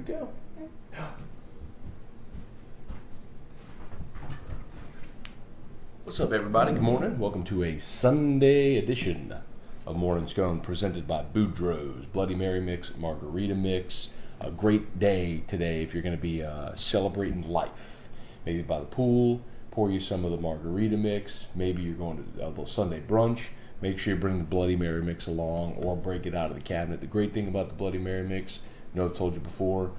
Go. What's up, everybody? Good morning. Welcome to a Sunday edition of Morning Scone presented by Boudreaux's Bloody Mary Mix, Margarita Mix. A great day today if you're going to be celebrating life. Maybe by the pool, pour you some of the Margarita Mix. Maybe you're going to a little Sunday brunch. Make sure you bring the Bloody Mary Mix along or break it out of the cabinet. The great thing about the Bloody Mary Mix, I've told you before,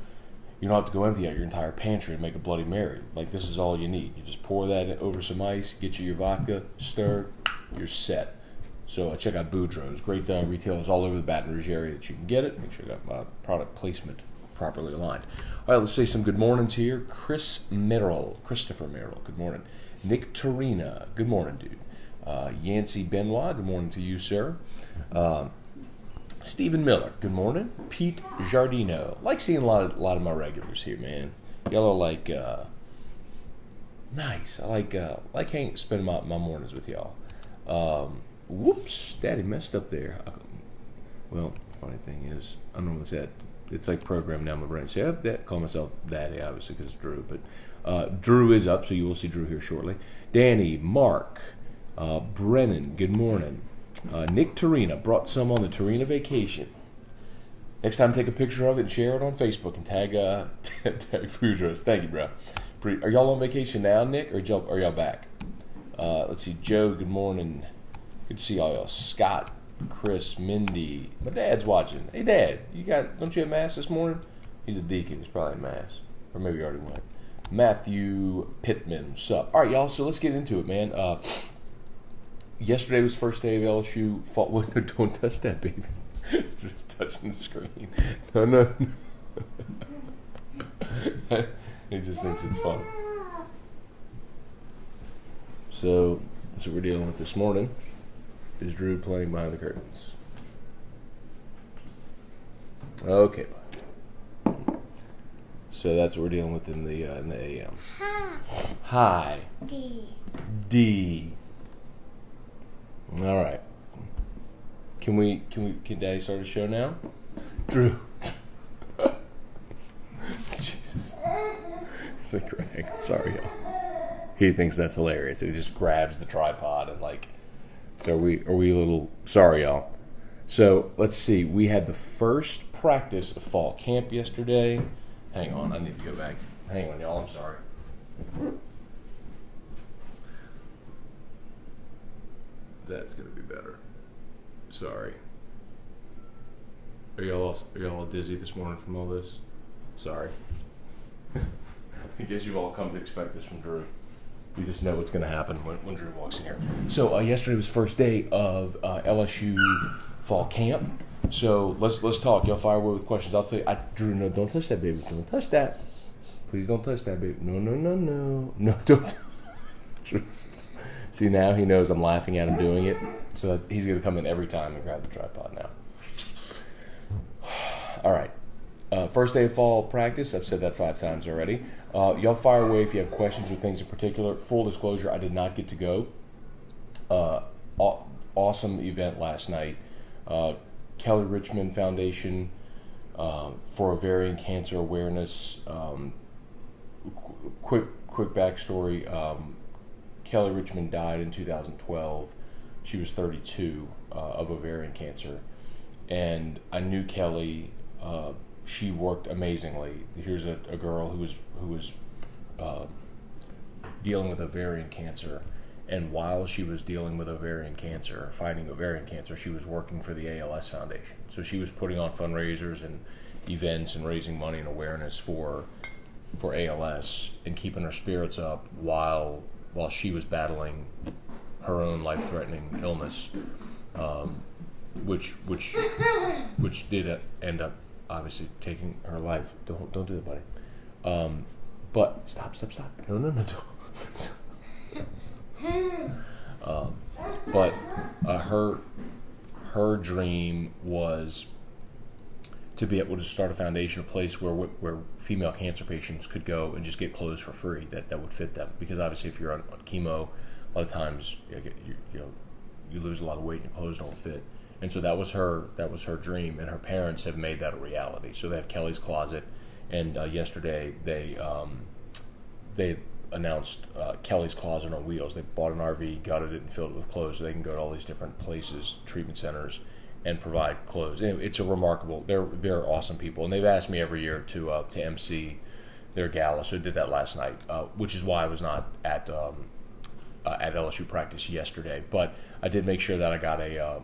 you don't have to go empty out your entire pantry and make a Bloody Mary. Like, this is all you need. You just pour that over some ice, get you your vodka, stir, you're set. So check out Boudreaux's. Great retailers all over the Baton Rouge area that you can get it. Make sure you got my product placement properly aligned. All right, let's say some good mornings here. Christopher Merrill, good morning. Nick Torina, good morning, dude. Yancey Benoit, good morning to you, sir. Stephen Miller, good morning. Pete Giardino. Like seeing a lot of my regulars here, man. Y'all are like nice. I like spending my mornings with y'all. Whoops, Daddy messed up there. Well, funny thing is, I don't know what's that. It's like programmed down my brain. So I call myself Daddy, obviously, because it's Drew. But Drew is up, so you will see Drew here shortly. Danny, Mark, Brennan, good morning. Nick Torina brought some on the Torina vacation. Next time, take a picture of it and share it on Facebook and tag Boudreaux's. Thank you, bro. Are y'all on vacation now, Nick, or are y'all back? Let's see, Joe, good morning. Good to see y'all. Scott, Chris, Mindy. My dad's watching. Hey, Dad, don't you have mass this morning? He's a deacon. He's probably in mass, or maybe he already went. Matthew Pittman, sup? All right, y'all. So let's get into it, man. Yesterday was first day of LSU fall. Don't touch that, baby. Just touching the screen. No. He just thinks it's fun. So that's what we're dealing with this morning. Is Drew playing behind the curtains? Okay, bud. So that's what we're dealing with in the AM. Hi. D. All right. Can Daddy start a show now? Drew. Jesus. It's like Greg. Sorry, y'all. He thinks that's hilarious. He just grabs the tripod and like. So are we a little sorry, y'all? So let's see. We had the first practice of fall camp yesterday. Hang on, I need to go back. Hang on, y'all. I'm sorry. That's gonna be better. Sorry. Are y'all all dizzy this morning from all this? Sorry. I guess you've all come to expect this from Drew. You just know what's going to happen when Drew walks in here. So yesterday was first day of LSU fall camp. So let's talk. Y'all fire away with questions. I'll tell you. Drew, no, don't touch that, baby. Don't touch that. Please don't touch that, baby. No, don't. See, now he knows I'm laughing at him doing it. So he's going to come in every time and grab the tripod now. All right. First day of fall practice. I've said that 5 times already. Y'all fire away if you have questions or things in particular. Full disclosure, I did not get to go. Awesome event last night. Kelly Richmond Foundation for Ovarian Cancer Awareness. Quick backstory. Kelly Richmond died in 2012. She was 32 of ovarian cancer. And I knew Kelly. She worked amazingly. Here's a girl who was dealing with ovarian cancer, and while she was dealing with ovarian cancer, fighting ovarian cancer, she was working for the ALS Foundation. So she was putting on fundraisers and events and raising money and awareness for ALS and keeping her spirits up while she was battling her own life-threatening illness, which did end up obviously taking her life. Don't do it, buddy. But stop. No, don't. But her dream was to be able to start a foundation, a place where female cancer patients could go and just get clothes for free that would fit them. Because obviously, if you're on chemo, a lot of times you lose a lot of weight and your clothes don't fit. And so that was her dream, and her parents have made that a reality. So they have Kelly's Closet And yesterday they announced Kelly's Closet on Wheels. They bought an RV, gutted it, and filled it with clothes so they can go to all these different places, treatment centers, and provide clothes. And it's a remarkable. They're awesome people, and they've asked me every year to MC their gala. So I did that last night, which is why I was not at LSU practice yesterday. But I did make sure that I got a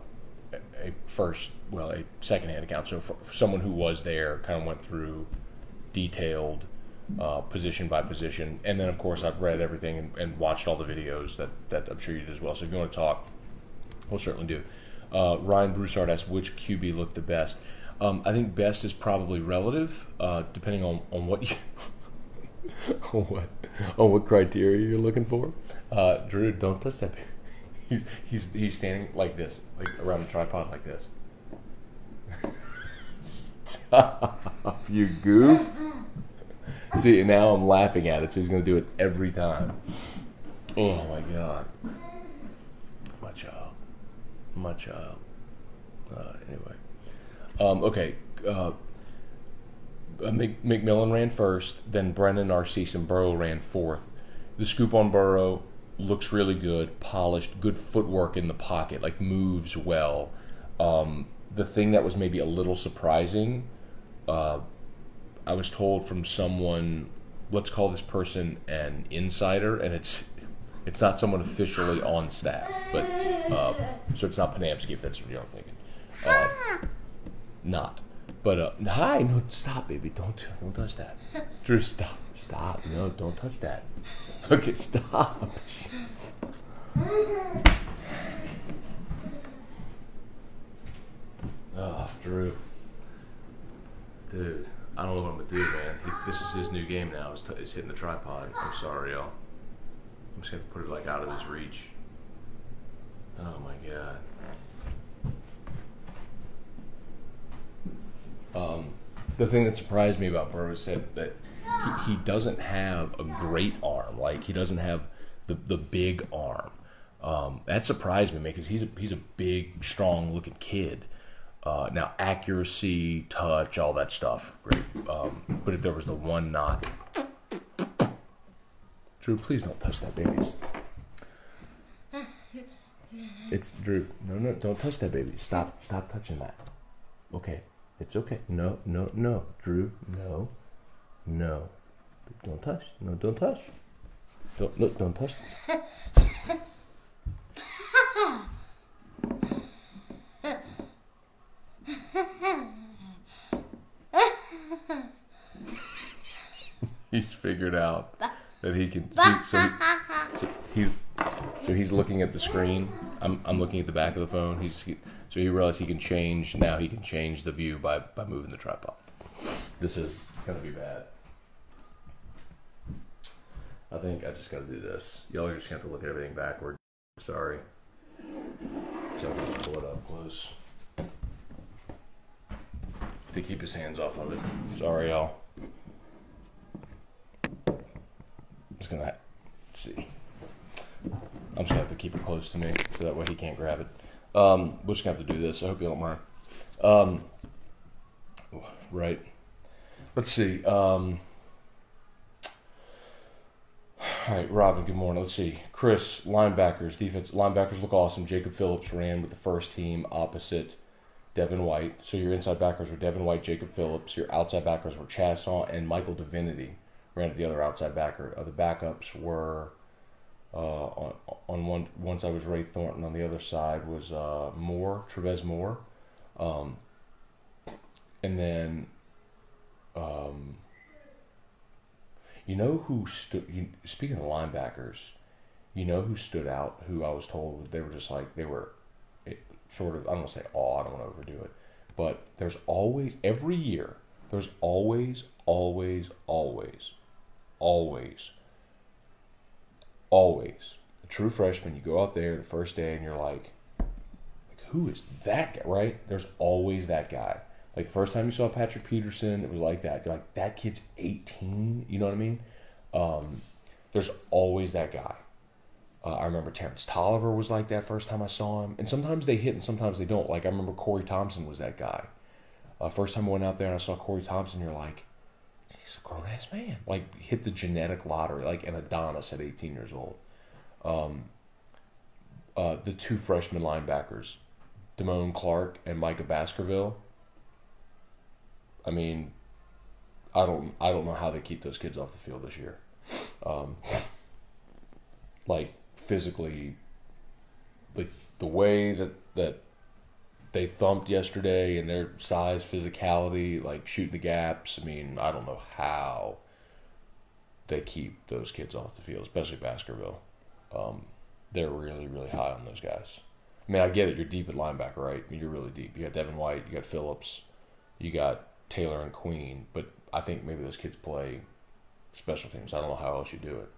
secondhand account. So for someone who was there, kind of went through detailed position by position, and then of course I've read everything and watched all the videos that I'm sure you did as well. So if you want to talk, we'll certainly do. Ryan Broussard asked which QB looked the best. I think best is probably relative, depending on what you on what criteria you're looking for. Drew, don't touch that baby. He's standing like this, like around a tripod like this. Stop, you goof. See, now I'm laughing at it, so he's going to do it every time. Oh, my God. My child. Anyway. Okay. McMillan ran first, then Brennan, Narcisse, and Burrow ran fourth. The scoop on Burrow looks really good, polished, good footwork in the pocket, like moves well. The thing that was maybe a little surprising, I was told from someone, let's call this person an insider, and it's not someone officially on staff, but so it's not Panamsky, if that's what you're thinking. Not. But hi, no, stop, baby, don't touch that. Drew, stop, no, don't touch that. Okay, stop. Oh, Drew, dude, I don't know what I'm gonna do, man. This is his new game now. Is hitting the tripod. I'm sorry, y'all. I'm just gonna put it like out of his reach. Oh my God. The thing that surprised me about Burrow said that he doesn't have a great arm. Like, he doesn't have the big arm. That surprised me, man, because he's a big, strong looking kid. Now, accuracy, touch, all that stuff, great. But if there was the one knot, Drew, please don't touch that baby. It's Drew. No, don't touch that baby. Stop touching that. Okay, it's okay. No, Drew, no. Don't touch. No, don't touch. Don't touch. He's figured out that he can. He's looking at the screen. I'm looking at the back of the phone. So he realized he can change. Now he can change the view by moving the tripod. This is gonna be bad. I think I just gotta do this. Y'all are just gonna have to look at everything backward. Sorry. So I'm gonna pull it up close to keep his hands off of it. Sorry, y'all. Just gonna see. I'm just gonna have to keep it close to me so that way he can't grab it. We're just gonna have to do this. I hope you don't mind. Right. Let's see. All right, Robin, good morning. Let's see. Chris, linebackers, defense. Linebackers look awesome. Jacob Phillips ran with the first team opposite Devin White. So your inside backers were Devin White, Jacob Phillips. Your outside backers were Chassaw and Michael Divinity. Ran at the other outside backer. The backups were on one side was Ray Thornton. On the other side was Trevez Moore. And then you know who stood? Speaking of linebackers, you know who stood out? Who I was told they were just like they were sort of. I don't want to say awe. I don't want to overdo it, but there's always every year. There's always a true freshman. You go out there the first day and you're like, who is that guy? Right? There's always that guy. Like the first time you saw Patrick Peterson, it was like that. You're like, that kid's 18. You know what I mean? There's always that guy. I remember Terrence Tolliver was like that first time I saw him. And sometimes they hit and sometimes they don't. Like I remember Corey Thompson was that guy. First time I went out there and I saw Corey Thompson, you're like, badass man. Like, hit the genetic lottery, like an Adonis at 18 years old. The two freshman linebackers, Damone Clark and Micah Baskerville. I mean, I don't know how they keep those kids off the field this year. Like, physically, like the way that they thumped yesterday and their size, physicality, like shooting the gaps. I mean, I don't know how they keep those kids off the field, especially Baskerville. They're really, really high on those guys. I mean, I get it. You're deep at linebacker, right? I mean, you're really deep. You got Devin White, you got Phillips, you got Taylor and Queen. But I think maybe those kids play special teams. I don't know how else you do it.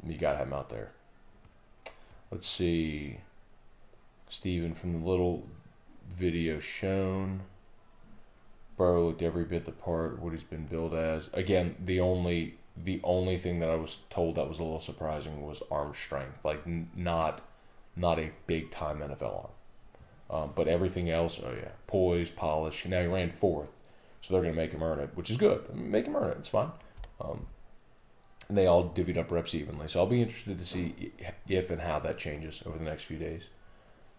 You got to have them out there. Let's see. Steven, from the little video shown, Burrow looked every bit the part what he's been billed as. Again, the only thing that I was told that was a little surprising was arm strength. Like, not a big time NFL arm. But everything else, oh yeah, poise, polish. Now he ran fourth, so they're going to make him earn it, which is good. Make him earn it. It's fine. And they all divvied up reps evenly. So I'll be interested to see if and how that changes over the next few days.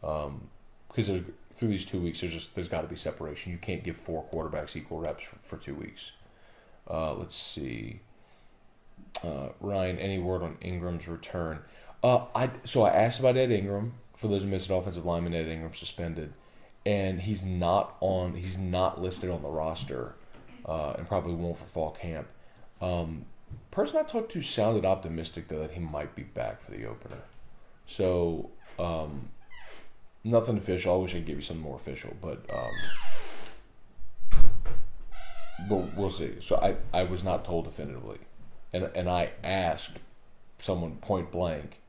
Because through these 2 weeks, there's got to be separation. You can't give 4 quarterbacks equal reps for 2 weeks. Let's see. Ryan, any word on Ingram's return? I asked about Ed Ingram. For those who missed it, offensive lineman Ed Ingram suspended, and he's not listed on the roster, and probably won't for fall camp. Person I talked to sounded optimistic though that he might be back for the opener. So nothing official. I wish I could give you something more official, but we'll see. So I was not told definitively, and I asked someone point blank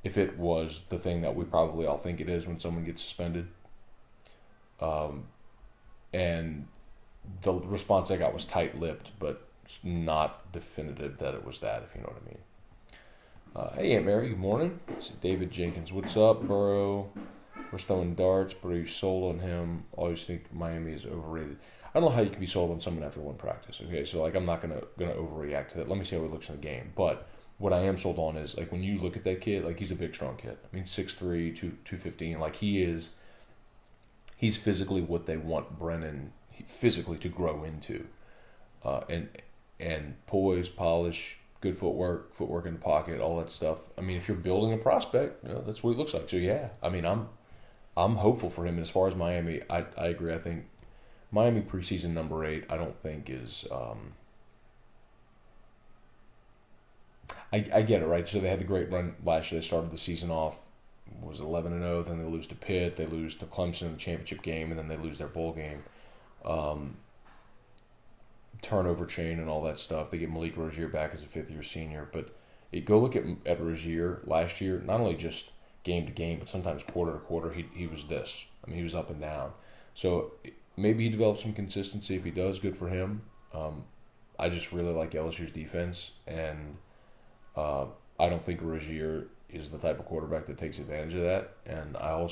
if it was the thing that we probably all think it is when someone gets suspended. And the response I got was tight-lipped, but it's not definitive that it was that, if you know what I mean. Hey, Aunt Mary, good morning. It's David Jenkins. What's up, Burrow? We're throwing darts, but are you sold on him? Always think Miami is overrated. I don't know how you can be sold on someone after one practice. Okay, so like I'm not gonna overreact to that. Let me see how he looks in the game. But what I am sold on is, like, when you look at that kid, like, he's a big, strong kid. I mean, 6'3", 215. Like, he's physically what they want Brennan physically to grow into. And poise, polish, good footwork in the pocket, all that stuff. I mean, if you're building a prospect, that's what he looks like. So, yeah, I mean, I'm hopeful for him. And as far as Miami, I agree. I think Miami preseason number 8, I don't think is I get it, right? So they had the great run last year. They started the season off, was 11-0, then they lose to Pitt, they lose to Clemson in the championship game, and then they lose their bowl game. Turnover chain and all that stuff. They get Malik Rozier back as a fifth-year senior. But go look at Rozier last year, not only just game to game, but sometimes quarter to quarter, he was this. I mean, he was up and down. So maybe he develops some consistency. If he does, good for him. I just really like LSU's defense, and I don't think Rozier is the type of quarterback that takes advantage of that. And I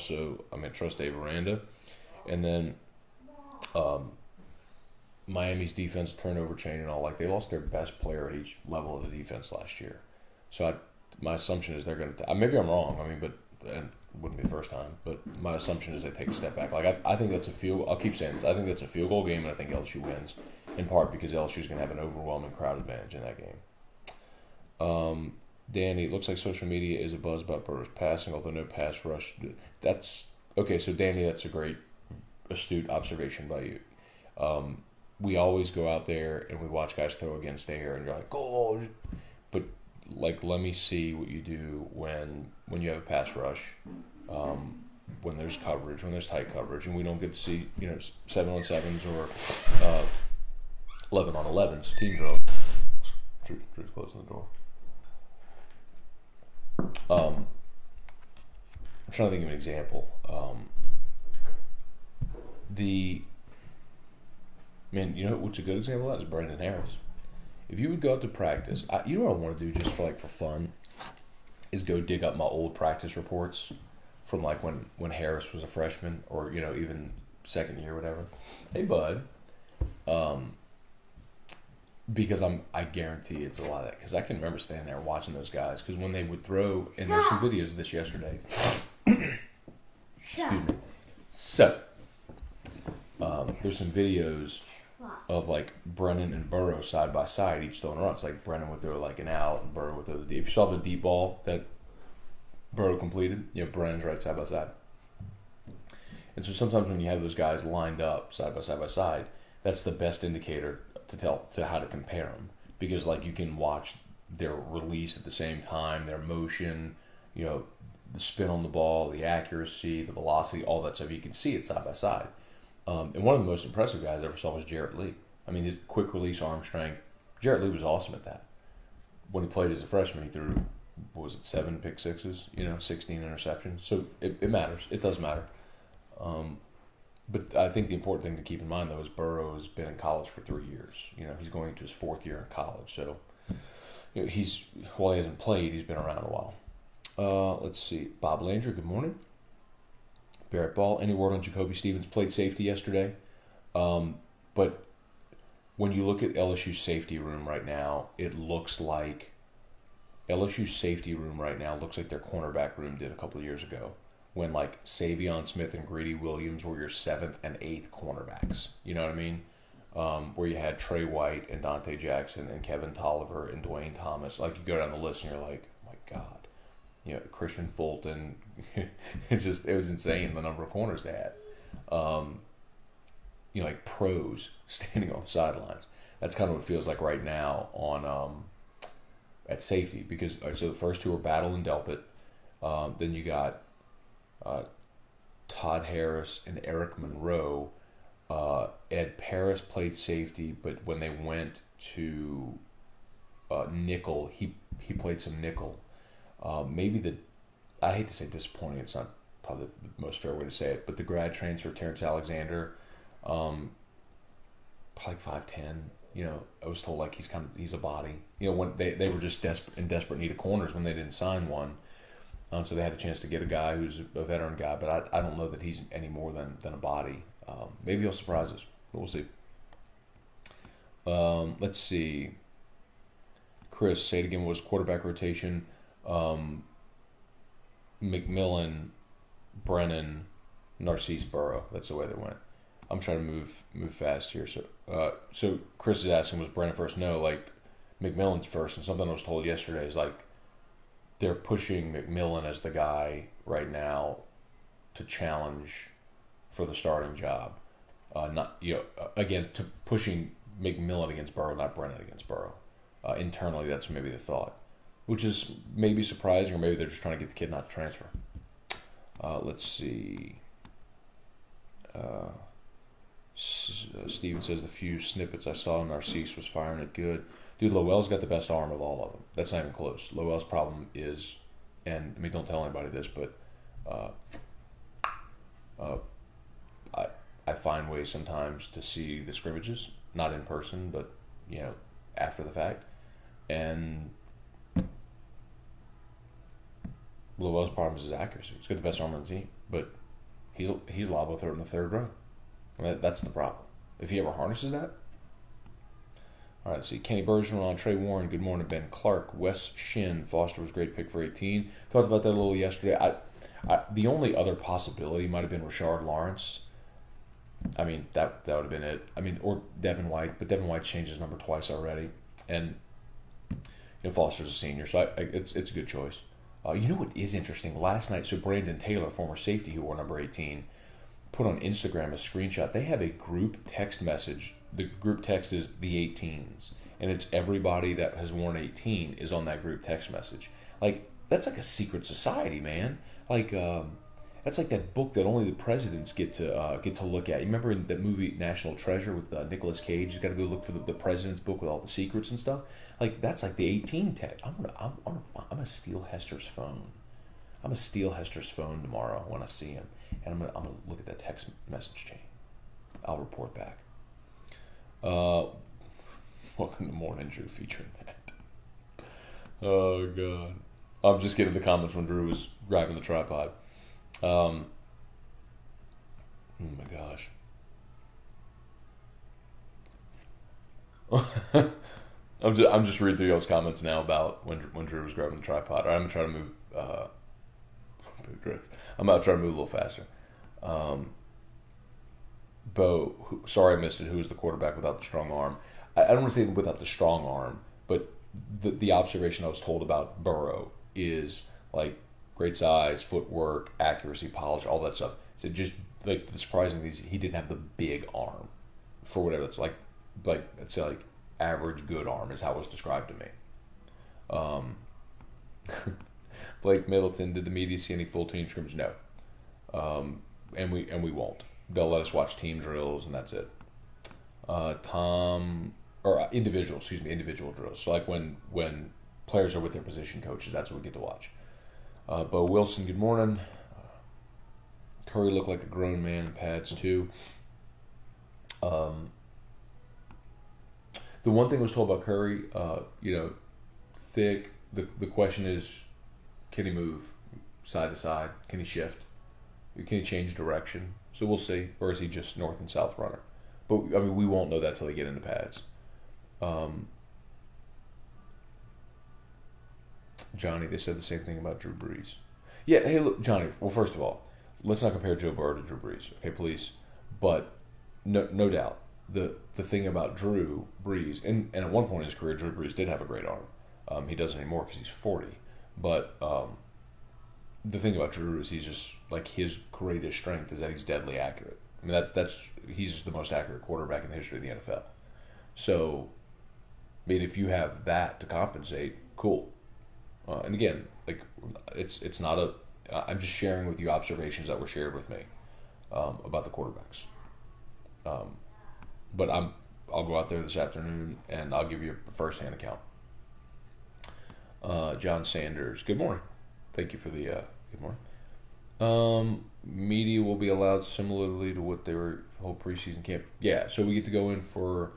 trust Dave Aranda. And then Miami's defense, turnover chain and all, like, they lost their best player at each level of the defense last year. So my assumption is they're going to, maybe I'm wrong, but it wouldn't be the first time, but my assumption is they take a step back. Like, I think that's I'll keep saying this, I think that's a field goal game, and I think LSU wins, in part because LSU is going to have an overwhelming crowd advantage in that game. Danny, it looks like social media is a buzz about Burrow's passing, although no pass rush. That's okay. So Danny, that's a great, astute observation by you. We always go out there and we watch guys throw against air, and you're like, oh, but like, let me see what you do when you have a pass rush, when there's coverage, when there's tight coverage, and we don't get to see 7-on-7s or 11-on-11s, team drill. Drew's closing the door. I'm trying to think of an example. What's a good example of that is Brandon Harris. If you would go out to practice, what I want to do just for fun is go dig up my old practice reports from like when Harris was a freshman, or even second year, whatever. Hey, bud. because I guarantee it's a lot of that. Because I can remember standing there watching those guys. Because when they would throw, and there's some videos of this yesterday. Excuse me. So, there's some videos of like Brennan and Burrow side by side, each throwing runs. Like Brennan would throw like an out, and Burrow would throw the deep. If you saw the deep ball that Burrow completed, Brennan's right side by side. And so sometimes when you have those guys lined up side by side, that's the best indicator to how to compare them, because like you can watch their release at the same time, their motion, the spin on the ball, the accuracy, the velocity, all that stuff. You can see it side by side. And one of the most impressive guys I ever saw was Jarrett Lee. I mean, his quick release, arm strength. Jarrett Lee was awesome at that. When he played as a freshman, he threw, 7 pick sixes, 16 interceptions. So it matters. It does matter. But I think the important thing to keep in mind, though, is Burrow has been in college for 3 years. He's going into his 4th year in college. So, while he hasn't played, he's been around a while. Let's see. Bob Landry, good morning. Barrett Ball, any word on Jacoby Stevens? Played safety yesterday. But when you look at LSU's safety room right now, it looks like LSU's safety room right now looks like their cornerback room did a couple of years ago, when like Savion Smith and Greedy Williams were your 7th and 8th cornerbacks. You know what I mean? Where you had Trey White and Dante Jackson and Kevin Tolliver and Dwayne Thomas. Like, you go down the list and you're like, oh my God. Christian Fulton. It was insane the number of corners they had. Like pros standing on the sidelines. That's kind of what it feels like right now on at safety, because so the first 2 are Battle and Delpit. Then you got Todd Harris and Eric Monroe. Ed Paris played safety, but when they went to nickel, he played some nickel. I hate to say disappointing, it's not probably the most fair way to say it, but the grad transfer, Terrence Alexander, probably 5'10". I was told like he's a body. When they were just in desperate need of corners when they didn't sign one. So they had a chance to get a guy who's a veteran guy, but I don't know that he's any more than a body. Maybe he'll surprise us, but we'll see. Let's see. Chris, say it again. What was quarterback rotation? McMillan, Brennan, Narcisse, Burrow. That's the way they went. I'm trying to move fast here. So Chris is asking, was Brennan first? No, like McMillan's first. And something I was told yesterday is like they're pushing McMillan as the guy right now to challenge for the starting job. Again, to pushing McMillan against Burrow, not Brennan against Burrow. Internally, that's maybe the thought, which is maybe surprising, or maybe they're just trying to get the kid not to transfer. Let's see. Steven says the few snippets I saw of Narcisse was firing it good. Dude, Lowell's got the best arm of all of them. That's not even close. Lowell's problem is, and don't tell anybody this, but I find ways sometimes to see the scrimmages, not in person, but after the fact, and Lowell's problem is his accuracy. He's got the best arm on the team, but he's liable to throw it in the 3rd row. That's the problem. If he ever harnesses that. All right, let's see. Kenny Bergeron on Trey Warren. Good morning, Ben Clark. Wes Shin. Foster was a great pick for 18. Talked about that a little yesterday. The only other possibility might have been Rashard Lawrence. I mean, that would have been it. I mean, or Devin White, but Devin White changed his number twice already. And Foster's a senior, so it's a good choice. You know what is interesting? Last night, so Brandon Taylor, former safety who wore number 18, put on Instagram a screenshot. They have a group text message. The group text is the 18s, and it's everybody that has worn 18 is on that group text message. Like, that's like a secret society, man. Like, that's like that book that only the presidents get to look at. You remember in that movie National Treasure with Nicolas Cage? He's got to go look for the president's book with all the secrets and stuff. Like, that's like the 18 text. I'm gonna steal Hester's phone. I'm gonna steal Hester's phone tomorrow when I see him, and I'm gonna look at that text message chain. I'll report back. Welcome to Morning Drew featuring that. Oh God, I'm just getting the comments when Drew was grabbing the tripod. Oh my gosh. I'm just reading through y'all's comments now about when Drew was grabbing the tripod. I'm gonna try to move. I'm about to try to move a little faster. Bo, sorry I missed it. Who was the quarterback without the strong arm? I don't want to say without the strong arm, but the observation I was told about Burrow is like great size, footwork, accuracy, polish, all that stuff. So just like the surprising thing is he didn't have the big arm for whatever it's like it's like average good arm is how it was described to me. Blake Middleton, did the media see any full team scrimmage? No, and we won't. They'll let us watch team drills and that's it. Individual drills. So like when players are with their position coaches, that's what we get to watch. Bo Wilson, good morning. Curry looked like a grown man in pads too. The one thing I was told about Curry, thick. The question is, can he move side to side? Can he shift? Can he change direction? So we'll see. Or is he just north and south runner? But I mean, we won't know that till they get into pads. Johnny, they said the same thing about Drew Brees. Yeah, hey, look, Johnny. Well, first of all, let's not compare Joe Burrow to Drew Brees, okay, please. But no doubt, the thing about Drew Brees, and at one point in his career, Drew Brees did have a great arm. He doesn't anymore because he's 40. But the thing about Drew is he's just like his greatest strength is that he's deadly accurate. I mean he's the most accurate quarterback in the history of the NFL. So, I mean, if you have that to compensate, cool. And again, like it's not a. I'm just sharing with you observations that were shared with me about the quarterbacks. But I'll go out there this afternoon and I'll give you a first-hand account. John Sanders, good morning. Thank you for the good morning. Media will be allowed similarly to what they were whole preseason camp. Yeah, so we get to go in for,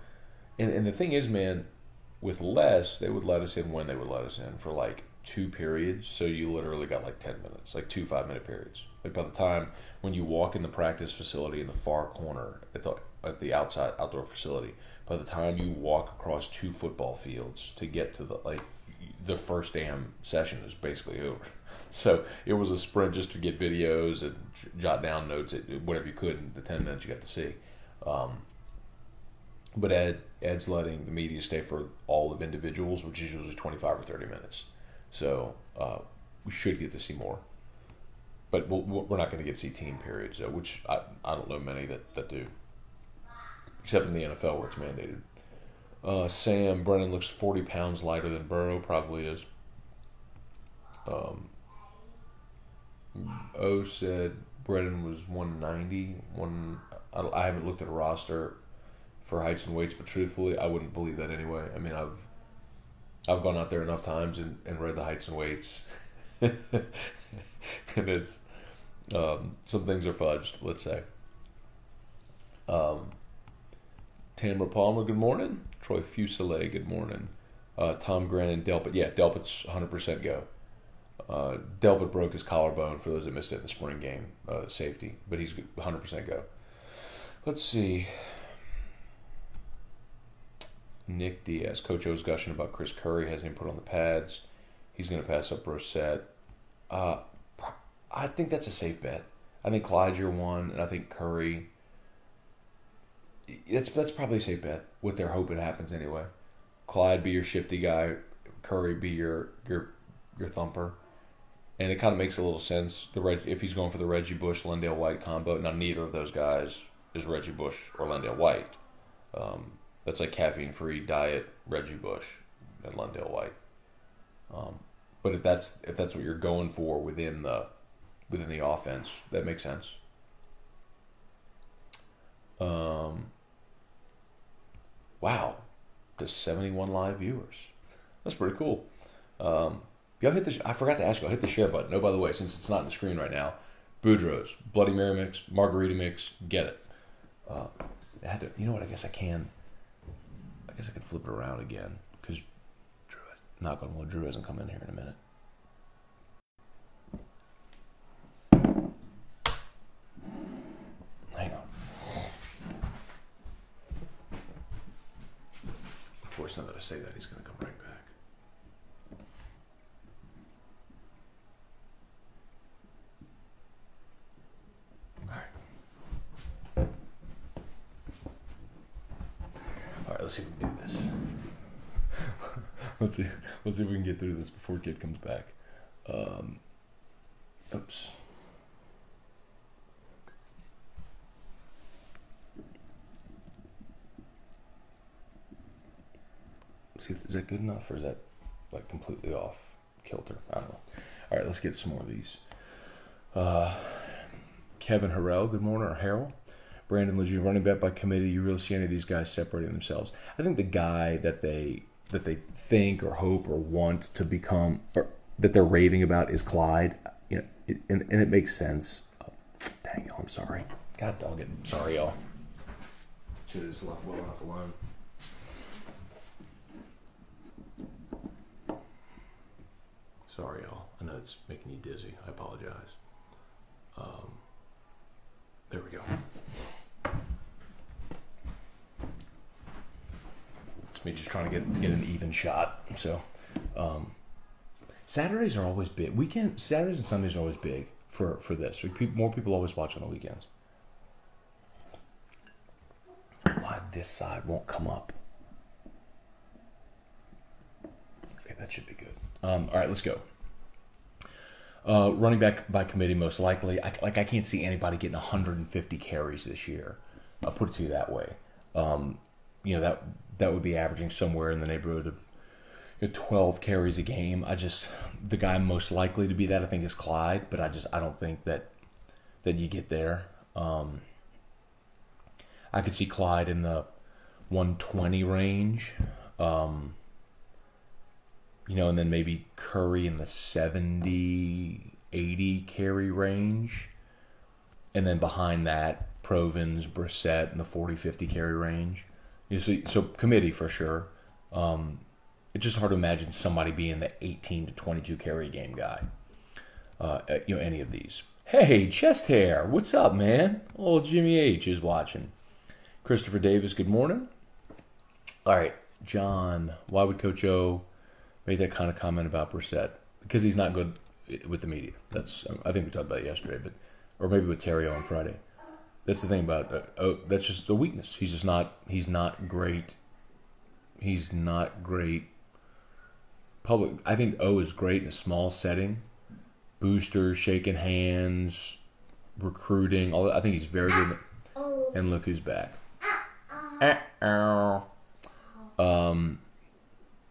and the thing is, man, with less, they would let us in when they would let us in for like 2 periods. So you literally got like 10 minutes, like 2 5-minute periods. Like by the time when you walk in the practice facility in the far corner at the outside outdoor facility, by the time you walk across 2 football fields to get to the first damn session is basically over. So it was a sprint just to get videos and jot down notes, whatever you could in the 10 minutes you got to see. But Ed's letting the media stay for all of individuals, which is usually 25 or 30 minutes. So we should get to see more. But we're not going to get to see team periods, though, which I don't know many that do. Except in the NFL where it's mandated. Sam, Brennan looks 40 pounds lighter than Burrow. Probably is. O said Brennan was 190. I haven't looked at a roster for heights and weights, but truthfully, I wouldn't believe that anyway. I mean, I've gone out there enough times and read the heights and weights. And it's some things are fudged, let's say. Tamara Palmer, good morning. Troy Fuselier, good morning. Tom Grennan, Delpit. Yeah, Delpit's 100% go. Delpit broke his collarbone for those that missed it in the spring game, safety, but he's 100% go. Let's see. Nick Diaz. Coach O's gushing about Chris Curry, has him put on the pads. He's going to pass up Brissett. I think that's a safe bet. I think Clyde's your one, and I think Curry. That's probably a safe bet. What they're hoping happens anyway. Clyde be your shifty guy. Curry be your thumper. And it kind of makes a little sense. If he's going for the Reggie Bush, Lendale White combo. Now, neither of those guys is Reggie Bush or Lendale White. That's like caffeine-free diet Reggie Bush and Lendale White. But if that's what you're going for within the offense, that makes sense. Wow, just 71 live viewers. That's pretty cool. Y'all hit I forgot to ask y'all, hit the share button. Oh, by the way, since it's not on the screen right now, Boudreaux's Bloody Mary mix, margarita mix, get it. You know what? I guess I can flip it around again because knock on wood, Drew hasn't come in here in a minute. Hang on. course, now that I say that, he's going to come right back. All right, let's see if we can do this. let's see if we can get through this before Kid comes back. Oops. See, is that good enough, or is that like completely off kilter? I don't know. All right, let's get some more of these. Kevin Harrell, good morning, or Harrell. Brandon Lejeune, running back by committee. You really see any of these guys separating themselves? I think the guy that they think or hope or want to become, or that they're raving about, is Clyde. You know, and it makes sense. Oh, dang, y'all, I'm sorry. God dog it. Sorry, y'all. Should have just left well enough alone. Sorry, y'all. I know it's making you dizzy. I apologize. There we go. It's me just trying to get an even shot. So, Saturdays are always big. Saturdays and Sundays are always big for this. More people always watch on the weekends. Why this side won't come up? Okay, that should be good. All right, let's go. Running back by committee, most likely. I can't see anybody getting 150 carries this year. I'll put it to you that way. That would be averaging somewhere in the neighborhood of 12 carries a game. The guy most likely to be that, I think, is Clyde, but I don't think that you get there. I could see Clyde in the 120 range. And then maybe Curry in the 70, 80 carry range. And then behind that, Provins, Brissett in the 40, 50 carry range. So committee for sure. It's just hard to imagine somebody being the 18 to 22 carry game guy. Any of these. Hey, chest hair, what's up, man? Old Jimmy H is watching. Christopher Davis, good morning. All right, John, why would Coach O make that kind of comment about Brissett? Because he's not good with the media. I think we talked about it yesterday, or maybe with Terry on Friday. That's the thing about that's just a weakness. He's not great. He's not great public. I think O is great in a small setting. Boosters, shaking hands, recruiting. I think he's very good. And look who's back. But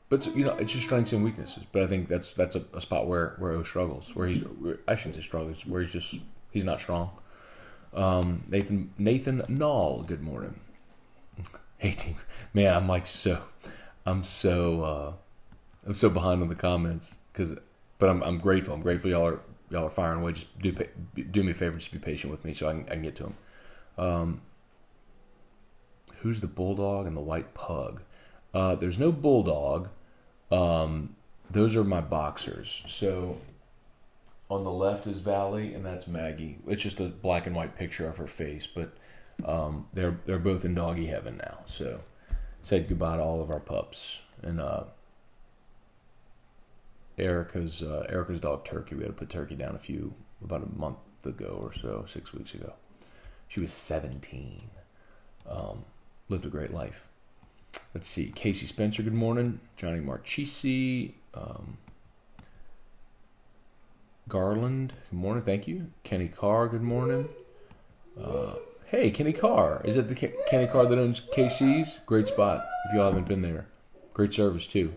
it's just strengths and weaknesses. But I think that's a spot where O struggles. I shouldn't say struggles. Where he's not strong. Nathan Nall, good morning. 18, man, I'm so behind on the comments but I'm grateful. I'm grateful y'all are firing away. Just do me a favor, just be patient with me so I can get to them. Who's the bulldog and the white pug? There's no bulldog. Those are my boxers. So on the left is Valley, and that's Maggie. It's just a black and white picture of her face, but they're both in doggy heaven now. So said goodbye to all of our pups. And Erica's dog Turkey. We had to put Turkey down about a month ago or so, 6 weeks ago. She was 17. Lived a great life. Let's see. Casey Spencer, good morning. Johnny Marchisi. Garland, good morning. Thank you. Kenny Carr, good morning. Hey, Kenny Carr. Is it the Kenny Carr that owns KC's? Great spot if y'all haven't been there. Great service, too.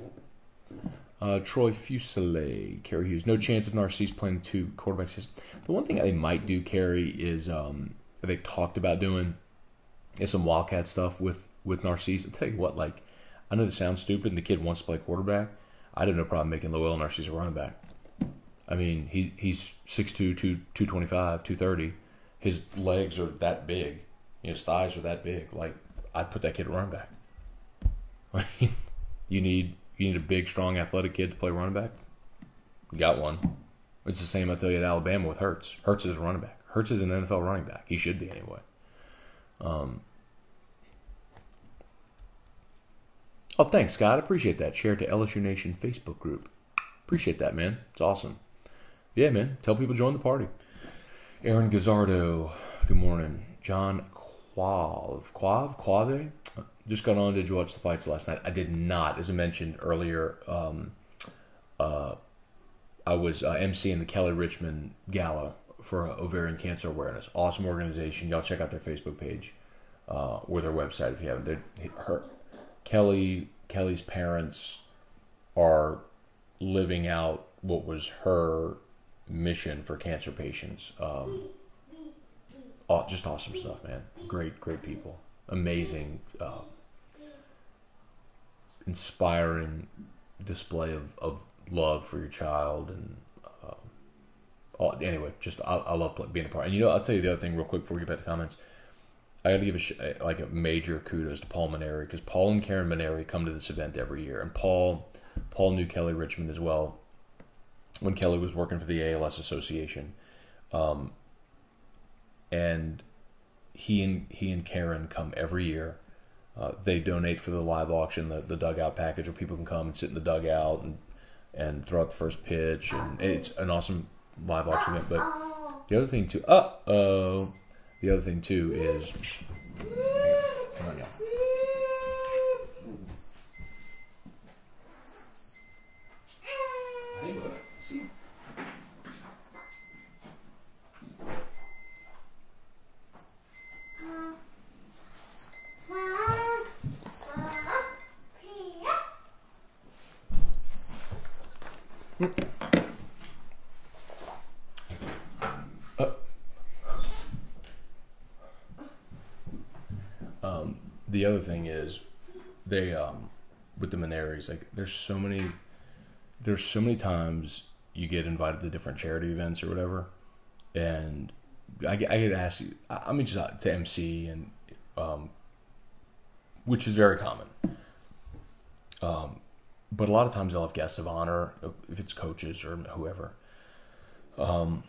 Troy Fuselier, Kerry Hughes. No chance of Narcisse playing the 2 quarterback system. The one thing they might do, Kerry, is they've talked about doing is some Wildcat stuff with Narcisse. I'll tell you what, I know this sounds stupid and the kid wants to play quarterback. I'd have no problem making Lowell Narcisse a running back. I mean, he's 6'2", 225, 230. His legs are that big. His thighs are that big. I'd put that kid at running back. You need a big, strong, athletic kid to play running back? You got one. It's the same, I tell you, at Alabama with Hurts. Hurts is a running back. Hurts is an NFL running back. He should be anyway. Oh, thanks, Scott. I appreciate that. Share it to LSU Nation Facebook group. Appreciate that, man. It's awesome. Yeah, man. Tell people to join the party. Aaron Gazzardo, good morning. John Quave? Just got on. Did you watch the fights last night? I did not. As I mentioned earlier, I was emceeing the Kelly Richmond Gala for ovarian cancer awareness. Awesome organization. Y'all check out their Facebook page or their website if you haven't. Kelly's parents are living out what was her mission for cancer patients. Just awesome stuff, man. Great people. Amazing, inspiring display of love for your child. And anyway, just I love being a part. And I'll tell you the other thing real quick before we get back to comments. I got to give a major kudos to Paul Maneri, because Paul and Karen Maneri come to this event every year, and Paul knew Kelly Richmond as well when Kelly was working for the ALS Association, and he and Karen come every year. They donate for the live auction, the dugout package, where people can come and sit in the dugout and throw out the first pitch, and it's an awesome live auction event. But the other thing too, is, come on, y'all. The other thing is, they with the Maneris, like there's so many times you get invited to different charity events or whatever, and I get asked you, just to MC, and which is very common. But a lot of times they'll have guests of honor, if it's coaches or whoever. And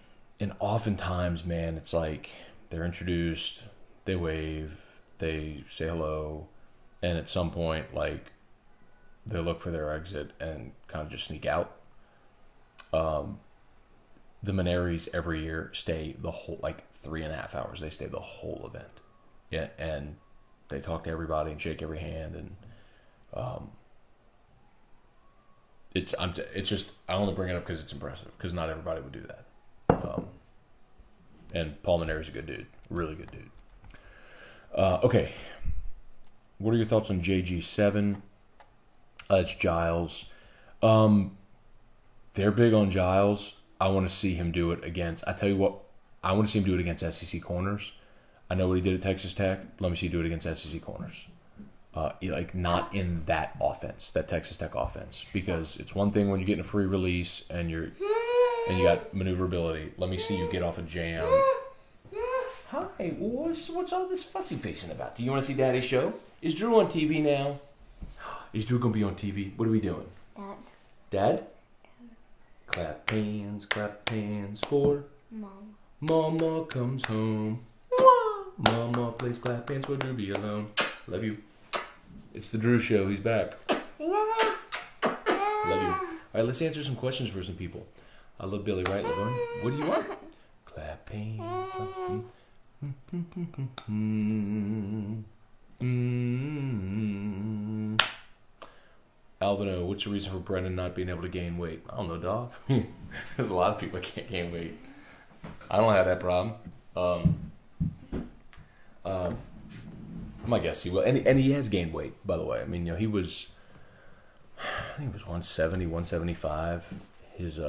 oftentimes, man, it's like they're introduced, they wave, they say hello, and at some point, like, they look for their exit and kind of just sneak out. The Maneris every year stay the whole, 3.5 hours. They stay the whole event. Yeah, and they talk to everybody and shake every hand, and it's just, I only bring it up because it's impressive, because not everybody would do that. And Paul Maneri's a good dude, really good dude. Okay, what are your thoughts on JG7? It's Giles. They're big on Giles. I want to see him do it against, I tell you what, I want to see him do it against SEC corners. I know what he did at Texas Tech. Let me see him do it against SEC corners. Not in that offense, that Texas Tech offense, because it's one thing when you get in a free release and you got maneuverability. Let me see you get off a jam. Hi, what's all this fussy facing about? Do you want to see Daddy's show? Is Drew on TV now? Is Drew gonna be on TV? What are we doing? Dad? Clap hands for Mom. Mama comes home. Mama plays clap hands for Drew be alone. Love you. It's the Drew show. He's back. Love you. All right, let's answer some questions for some people. I love Billy, right, Laverne? What do you want? Clap hands. Alvino, what's the reason for Brendan not being able to gain weight? I don't know, dog. There's a lot of people that can't gain weight. I don't have that problem. My guess he will, and he has gained weight, by the way. I mean, he was, I think it was 170, 175 his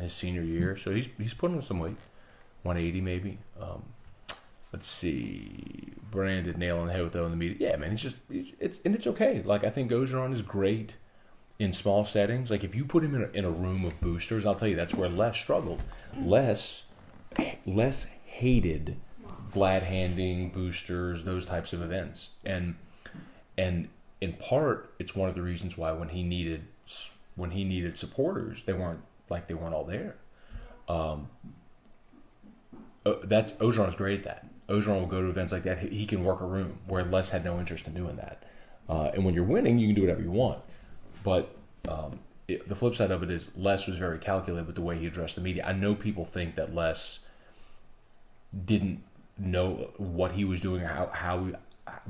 senior year, so he's putting on some weight, 180 maybe. Let's see, Brandon nail on the head with though in the media. Yeah, man, it's okay. Like, I think Ogeron is great in small settings. Like, if you put him in a room of boosters, I'll tell you that's where Les struggled. Les hated glad handing, boosters, those types of events, and in part, it's one of the reasons why when he needed supporters, they weren't all there. Ogeron's great at that. Ogeron will go to events like that. He can work a room where Les had no interest in doing that. And when you're winning, you can do whatever you want. But the flip side of it is Les was very calculated with the way he addressed the media. I know people think that Les didn't know what he was doing,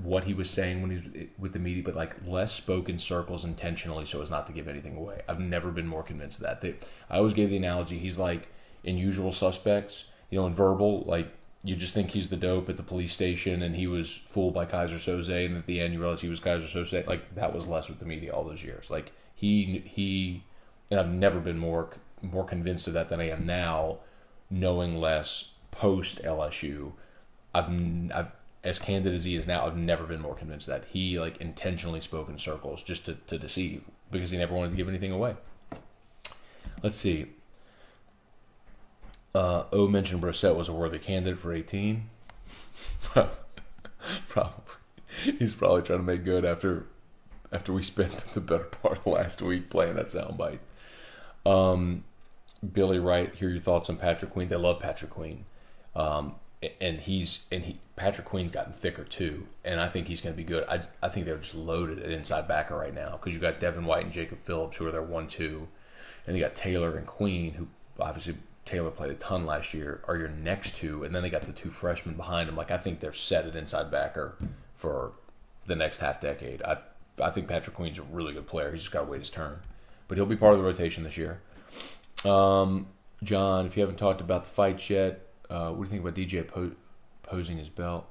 what he was saying when he was with the media, but like Les spoke in circles intentionally so as not to give anything away. I've never been more convinced of that. I always gave the analogy, he's like in Usual Suspects, in Verbal, like you just think he's the dope at the police station and he was fooled by Kaiser Soze, and at the end you realize he was Kaiser Soze. Like that was Les with the media all those years. Like he and I've never been more convinced of that than I am now, knowing Les post LSU. I've as candid as he is now, I've never been more convinced that he like intentionally spoke in circles just to deceive, because he never wanted to give anything away. Let's see. O mentioned Brissett was a worthy candidate for 18. Probably. He's probably trying to make good after we spent the better part of last week playing that soundbite. Billy Wright, hear your thoughts on Patrick Queen. They love Patrick Queen. Patrick Queen's gotten thicker too, and I think he's going to be good. I think they're just loaded at inside backer right now, because you got Devin White and Jacob Phillips, who are their 1-2, and they got Taylor and Queen, who obviously Taylor played a ton last year, are your next two, and then they got the two freshmen behind them. Like I think they're set at inside backer for the next half decade. I think Patrick Queen's a really good player. He's just got to wait his turn, but he'll be part of the rotation this year. John, if you haven't talked about the fights yet, what do you think about DJ posing his belt?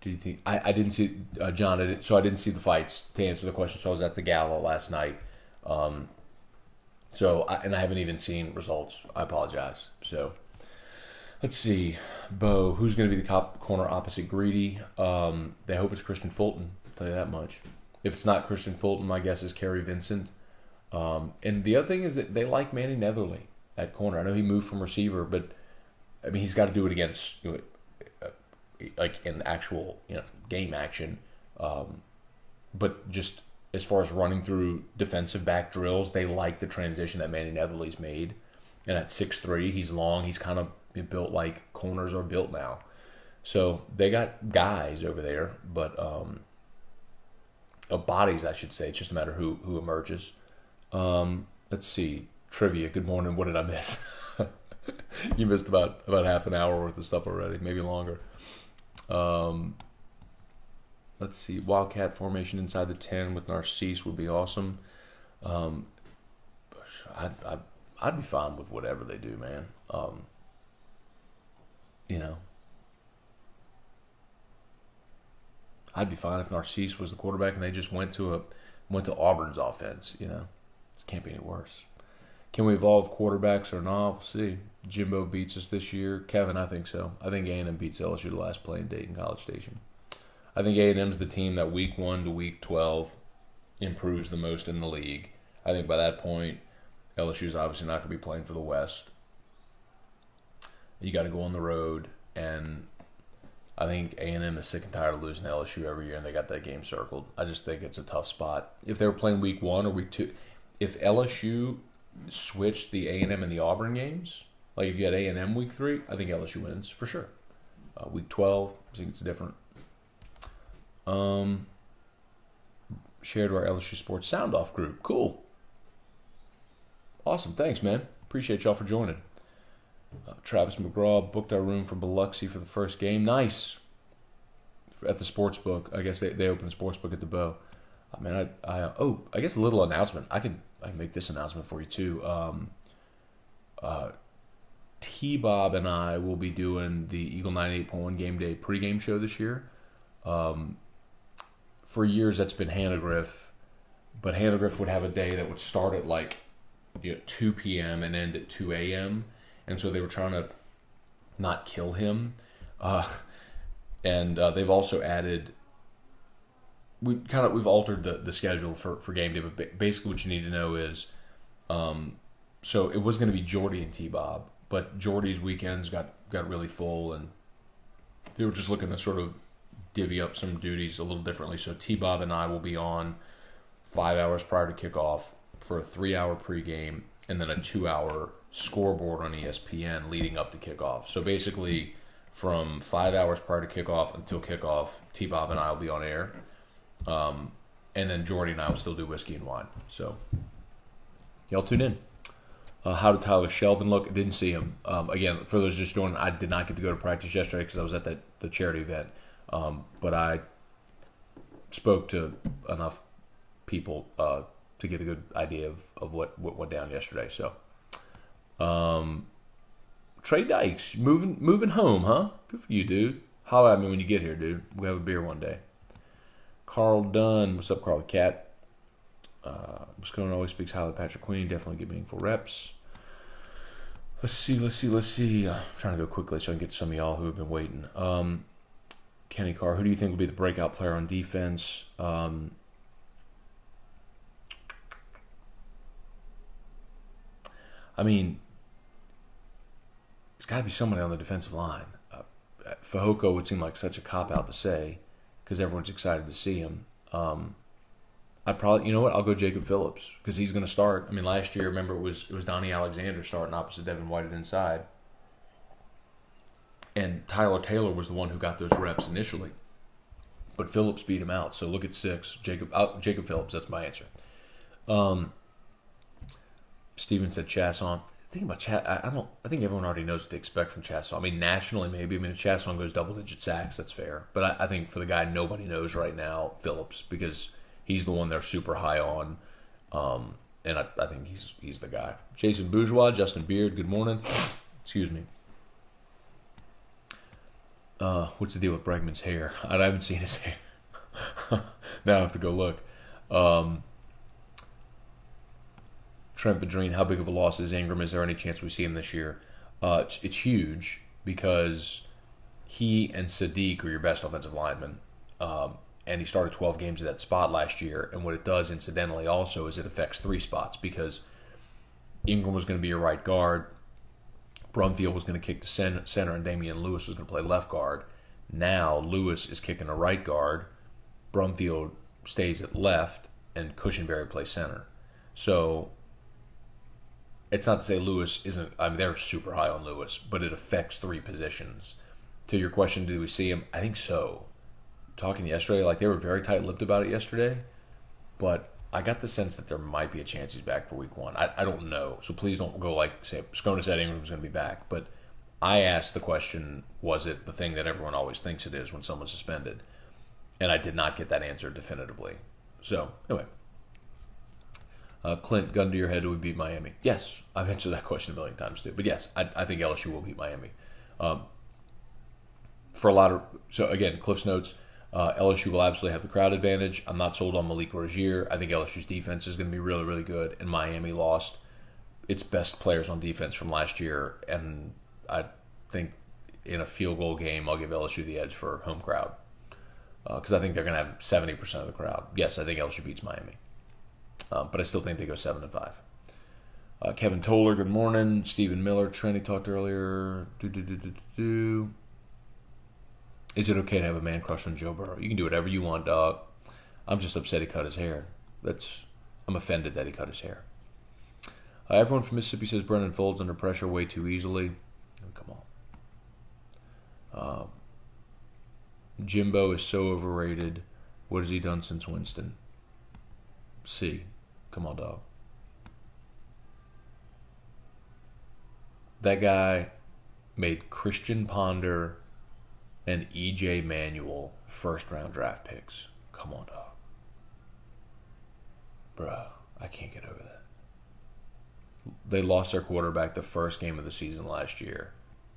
Do you think I didn't see John? I didn't see the fights to answer the question. So I was at the gala last night. I haven't even seen results. I apologize. So let's see, Bo. Who's going to be the corner opposite Greedy? They hope it's Christian Fulton. I'll tell you that much. If it's not Christian Fulton, my guess is Kerry Vincent. And the other thing is that they like Manny Netherly at corner. I know he moved from receiver, but I mean, he's got to do it against, like in actual, game action. But just as far as running through defensive back drills, they like the transition that Manny Netherly's made. And at 6'3", he's long. He's kind of built like corners are built now. So they got guys over there, but bodies, I should say. It's just a matter who emerges. Let's see. Trivia. Good morning. What did I miss? You missed about half an hour worth of stuff already, maybe longer. Let's see. Wildcat formation inside the 10 with Narcisse would be awesome. I'd be fine with whatever they do, man. I'd be fine if Narcisse was the quarterback and they just went to Auburn's offense. This can't be any worse. Can we evolve quarterbacks or not? We'll see. Jimbo beats us this year. Kevin, I think so. I think A&M beats LSU the last playing date in College Station. I think A&M's the team that week 1 to week 12 improves the most in the league. I think by that point, LSU's obviously not going to be playing for the West. You got to go on the road, and I think A&M is sick and tired of losing to LSU every year, and they got that game circled. I just think it's a tough spot. If they were playing week 1 or week 2, if LSU switched the A&M and the Auburn games, like if you had A&M week 3, I think LSU wins for sure. Week 12, I think it's different. Shared our LSU Sports Sound Off group. Cool. Awesome. Thanks, man. Appreciate y'all for joining. Travis McGraw booked our room for Biloxi for the first game. Nice. At the sports book. I guess they opened the sports book at the Bow. I guess a little announcement. I can make this announcement for you too. T-Bob and I will be doing the Eagle 98.1 Game Day pregame show this year. For years that's been Hannah-Griff, but Hannah-Griff would have a day that would start at 2 p.m. and end at 2 a.m. And so they were trying to not kill him. And they've also added, we've altered the schedule for game day, but basically what you need to know is, so it was going to be Jordy and T-Bob, but Jordy's weekends got really full, and they were just looking to sort of divvy up some duties a little differently. So T-Bob and I will be on 5 hours prior to kickoff for a 3-hour pregame, and then a 2-hour scoreboard on ESPN leading up to kickoff. So basically, from 5 hours prior to kickoff until kickoff, T-Bob and I will be on air. and then Jordy and I will still do whiskey and wine. So y'all tune in. How did Tyler Shelvin look? I didn't see him. Again, for those just joining, I did not get to go to practice yesterday because I was at the charity event. But I spoke to enough people to get a good idea of what went down yesterday. So, Trey Dykes moving home, huh? Good for you, dude. Holler at me when you get here, dude. We'll have a beer one day. Carl Dunn, what's up, Carl the Cat? Scone always speaks highly of Patrick Queen. Definitely get meaningful reps. Let's see. I'm trying to go quickly so I can get to some of y'all who have been waiting. Kenny Carr, who do you think will be the breakout player on defense? I mean, it's got to be somebody on the defensive line. Fehoko would seem like such a cop-out to say because everyone's excited to see him. I'd probably, you know what? I'll go Jacob Phillips because he's going to start. I mean, last year, remember, it was Donnie Alexander starting opposite Devin White at inside. And Tyler Taylor was the one who got those reps initially. But Phillips beat him out. So look at 6. Jacob Phillips, that's my answer. Steven said Chasson. Think about I think everyone already knows what to expect from Chasson. I mean, nationally, maybe. I mean, if Chasson goes double-digit sacks, that's fair. But I think for the guy nobody knows right now, Phillips, because he's the one they're super high on, and I think he's the guy. Jason Bourgeois, Justin Beard, good morning. Excuse me. What's the deal with Bregman's hair? I haven't seen his hair. Now I have to go look. Trent Vadrine, how big of a loss is Ingram? Is there any chance we see him this year? It's huge because he and Sadiq are your best offensive linemen. And he started 12 games at that spot last year. And what it does, incidentally, also is it affects 3 spots because Ingram was going to be your right guard. Brumfield was going to kick to center, and Damian Lewis was going to play left guard. Now Lewis is kicking a right guard. Brumfield stays at left, and Cushenberry plays center. So it's not to say Lewis isn't – I mean, they're super high on Lewis, but it affects 3 positions. To your question, do we see him? I think so. Talking yesterday, like they were very tight-lipped about it yesterday, but I got the sense that there might be a chance he's back for week 1. I don't know, so please don't go like say Scone said Ingram's going to be back. But I asked the question, was it the thing that everyone always thinks it is when someone's suspended? And I did not get that answer definitively. So anyway, Clint, gun to your head, do we beat Miami? Yes, I've answered that question a million times too. But yes, I think LSU will beat Miami. For a lot of so again, Cliff's notes. LSU will absolutely have the crowd advantage. I'm not sold on Malik Rozier. I think LSU's defense is going to be really, really good. And Miami lost its best players on defense from last year. And I think in a field goal game, I'll give LSU the edge for home crowd. Because I think they're going to have 70% of the crowd. Yes, I think LSU beats Miami. But I still think they go 7-5. Kevin Toller, good morning. Stephen Miller, Trendy talked earlier. Is it okay to have a man crush on Joe Burrow? You can do whatever you want, dog. I'm just upset he cut his hair. I'm offended that he cut his hair. Everyone from Mississippi says Brennan folds under pressure way too easily. Oh, come on. Jimbo is so overrated. What has he done since Winston? C. Come on, dog. That guy made Christian Ponder and E.J. Manuel first-round draft picks. Come on, dog. Bruh, I can't get over that. They lost their quarterback the first game of the season last year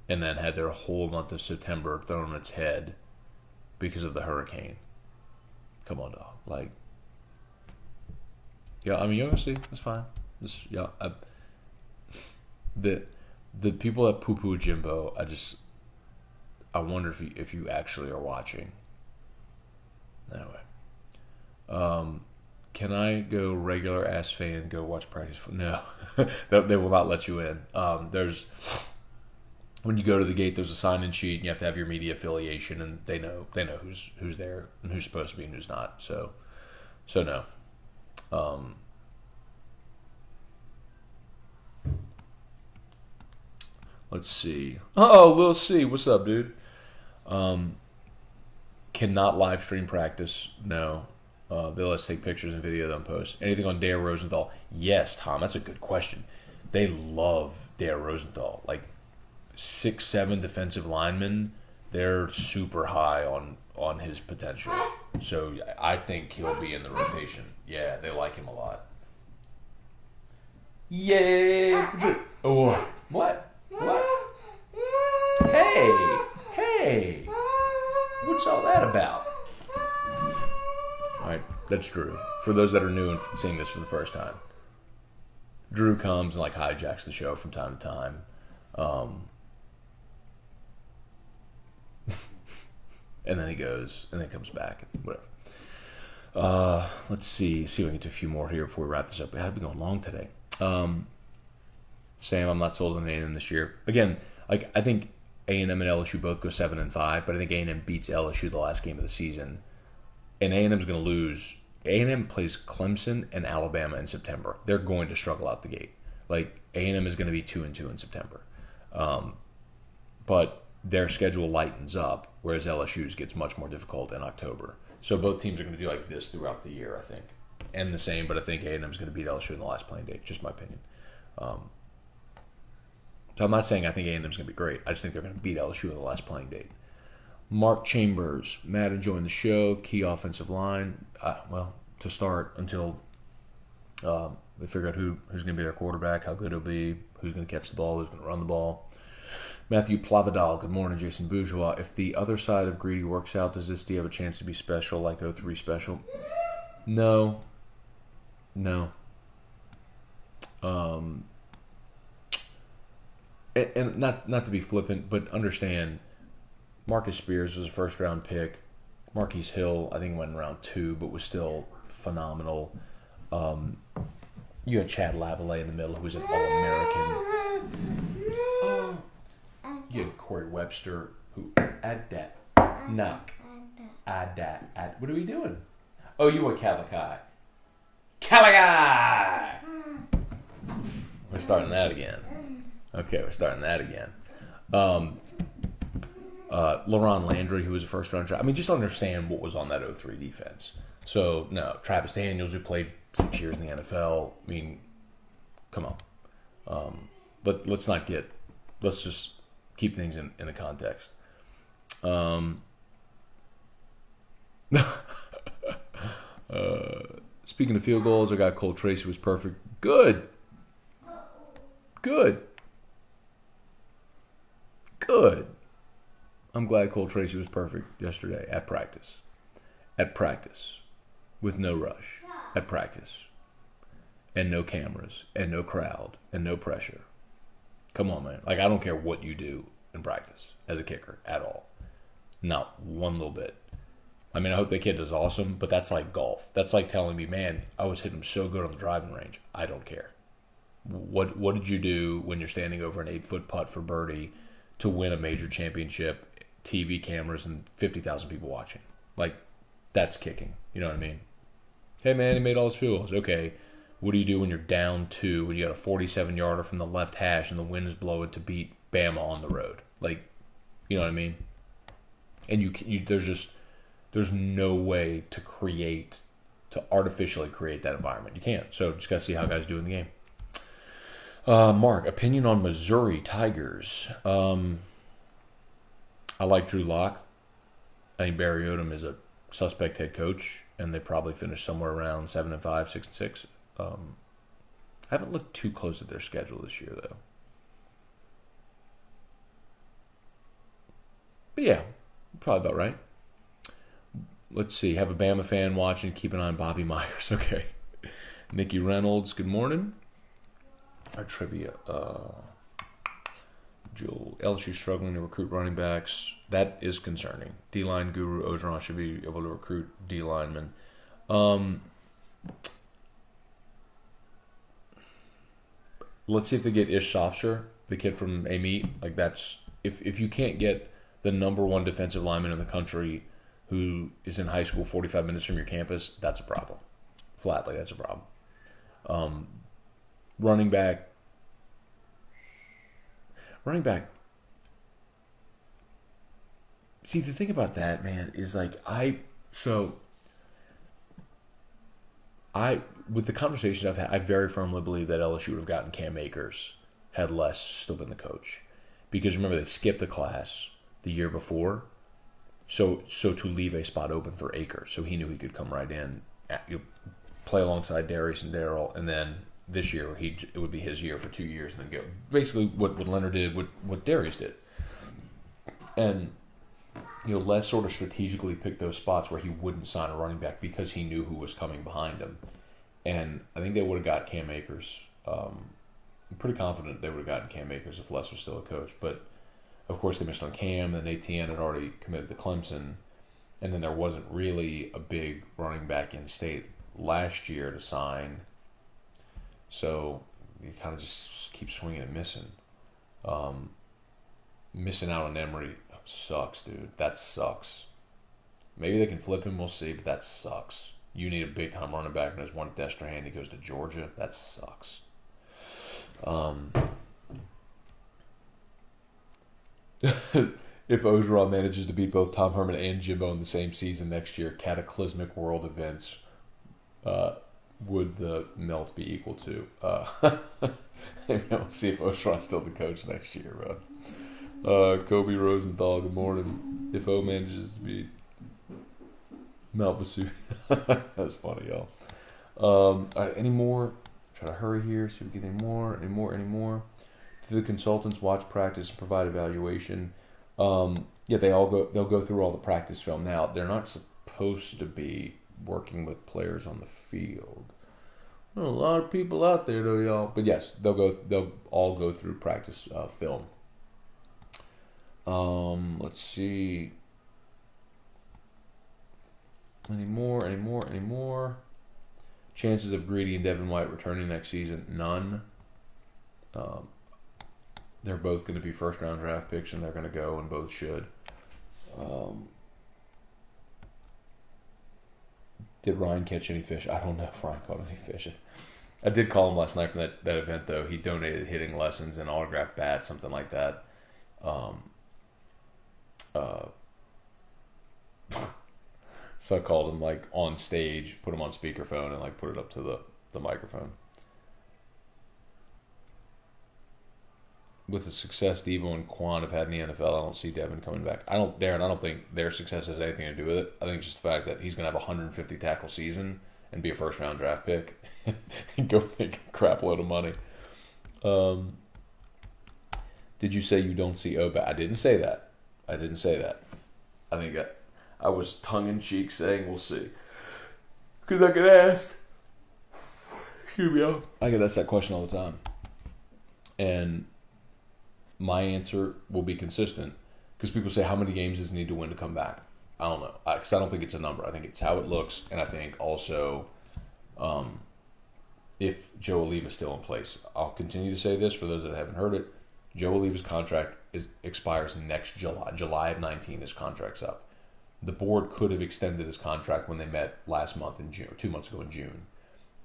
and then had their whole month of September thrown on its head because of the hurricane. Come on, dog. Like, yeah, I mean, you're going to see. That's fine. The people that poo-poo Jimbo, I wonder if you actually are watching. Anyway. Can I go regular ass fan, go watch practice? No. They will not let you in. When you go to the gate, there's a sign-in sheet, and you have to have your media affiliation, and they know who's there and who's supposed to be and who's not. So no. Let's see. Oh, Lil C, what's up, dude? Cannot live stream practice. No. They let us take pictures and video and post. Anything on Dare Rosenthal? Yes, Tom. That's a good question. They love Dare Rosenthal. Like 6'7" defensive linemen. They're super high on his potential. So I think he'll be in the rotation. Yeah, they like him a lot. Yeah. Oh, what? Hey. What's all that about? All right, that's Drew. For those that are new and seeing this for the first time, Drew comes and like hijacks the show from time to time. And then he goes, and then comes back, and whatever. Let's see if we can get to a few more here before we wrap this up. We had been going long today. Sam, I'm not sold on A&M this year. Again, like I think A&M and LSU both go 7-5, but I think A&M beats LSU the last game of the season, and A&M's going to lose. A&M plays Clemson and Alabama in September. They're going to struggle out the gate. Like A&M is going to be 2-2 in September, but their schedule lightens up, whereas LSU's gets much more difficult in October. So both teams are going to do like this throughout the year, I think. And the same, but I think A&M's going to beat LSU in the last playing date, just my opinion. So I'm not saying I think A&M's going to be great. I just think they're going to beat LSU in the last playing date. Mark Chambers, Matt enjoying the show. Key offensive line. Well, to start until they figure out who's going to be their quarterback, how good it'll be, who's going to catch the ball, who's going to run the ball. Matthew Plavidal, good morning. Jason Bourgeois. If the other side of Greedy works out, does this D have a chance to be special, like 03 special? No. And not to be flippant, but understand, Marcus Spears was a first-round pick. Marquise Hill, I think, went in round 2, but was still phenomenal. You had Chad Lavallee in the middle, who was an All-American. You had Corey Webster, who at that knock, at what are we doing? Oh, you were Caligai. We're starting that again. Okay, we're starting that again. LaRon Landry, who was a first-round draft. I mean, just understand what was on that 03 defense. So, no, Travis Daniels, who played 6 years in the NFL. I mean, come on. But let's just keep things in the context. Speaking of field goals, our guy Cole Tracy was perfect. Good. I'm glad Cole Tracy was perfect yesterday at practice. With no rush. At practice. And no cameras. And no crowd. And no pressure. Come on, man. Like, I don't care what you do in practice as a kicker at all. Not one little bit. I mean, I hope that kid does awesome, but that's like golf. That's like telling me, man, I was hitting him so good on the driving range. I don't care. What did you do when you're standing over an 8-foot putt for birdie to win a major championship, TV cameras, and 50,000 people watching? Like, that's kicking. You know what I mean? Hey, man, he made all his field goals. Okay, what do you do when you're down 2, when you got a 47-yarder from the left hash and the wind is blowing to beat Bama on the road? Like, you know what I mean? And there's no way to artificially create that environment. You can't. So just got to see how guys do in the game. Mark, opinion on Missouri Tigers. I like Drew Lock. I think Barry Odom is a suspect head coach, and they probably finish somewhere around 7-5, 6-6. I haven't looked too close at their schedule this year, though. But yeah, probably about right. Let's see. Have a Bama fan watching. Keep an eye on Bobby Myers. Okay. Mickey Reynolds, good morning. Our trivia. Joel, LSU struggling to recruit running backs. That is concerning. D-line guru Ogeron should be able to recruit D-linemen. Let's see if they get Ish Sofsher, the kid from Amite. Like, that's if you can't get the number 1 defensive lineman in the country who is in high school 45 minutes from your campus, that's a problem. Flatly, that's a problem. Running back. See, the thing about that, man, is like, with the conversation I've had, I very firmly believe that LSU would have gotten Cam Akers had Les still been the coach. Because remember, they skipped a class the year before, so to leave a spot open for Akers, so he knew he could come right in, play alongside Darius and Darryl, and then this year it would be his year for 2 years, and then go basically what Leonard did, what Darius did, and Les sort of strategically picked those spots where he wouldn't sign a running back because he knew who was coming behind him, and I think they would have got Cam Akers. I'm pretty confident they would have gotten Cam Akers if Les was still a coach, but of course they missed on Cam, and Etienne had already committed to Clemson, and then there wasn't really a big running back in state last year to sign, so you kind of just keep swinging and missing. Missing out on Emory sucks, dude. That sucks. Maybe they can flip him, we'll see, but that sucks. You need a big-time running back, and there's one Destrehan, he goes to Georgia. That sucks. If Ogeron manages to beat both Tom Herman and Jimbo in the same season next year, cataclysmic world events would the melt be equal to? Maybe we'll see if Ogeron's still the coach next year, bro. Kobe Rosenthal, good morning. If O manages to beat Mount Vesuvius. That's funny, y'all. All right, any more? Try to hurry here, see if we get any more. Do the consultants watch practice and provide evaluation? Yeah, they'll go through all the practice film. Now, they're not supposed to be working with players on the field. Well, a lot of people out there, though, y'all. But yes, they'll all go through practice film. Let's see. Any more? Chances of Greedy and Devin White returning next season? None. They're both going to be first-round draft picks, and they're going to go, and both should. Did Ryan catch any fish? I don't know if Ryan caught any fish. I did call him last night from that event, though. He donated hitting lessons and autographed bats, something like that. So I called him on stage, put him on speakerphone, and put it up to the microphone. With the success Devo and Quan have had in the NFL, I don't see Devin coming back. Darren, I don't think their success has anything to do with it. I think it's just the fact that he's going to have a 150 tackle season and be a first round draft pick and go make a crap load of money. Did you say you don't see Oba? I didn't say that. I think I was tongue-in-cheek saying we'll see. Because I get asked. Excuse me, I get asked that question all the time. And my answer will be consistent. Because people say, how many games does he need to win to come back? I don't know. Because I don't think it's a number. I think it's how it looks. And I think also if Joe Oliva's still in place. I'll continue to say this for those that haven't heard it. Joe Oliva's contract expires next July. July of 19, his contract's up. The board could have extended his contract when they met last month in June, or 2 months ago in June.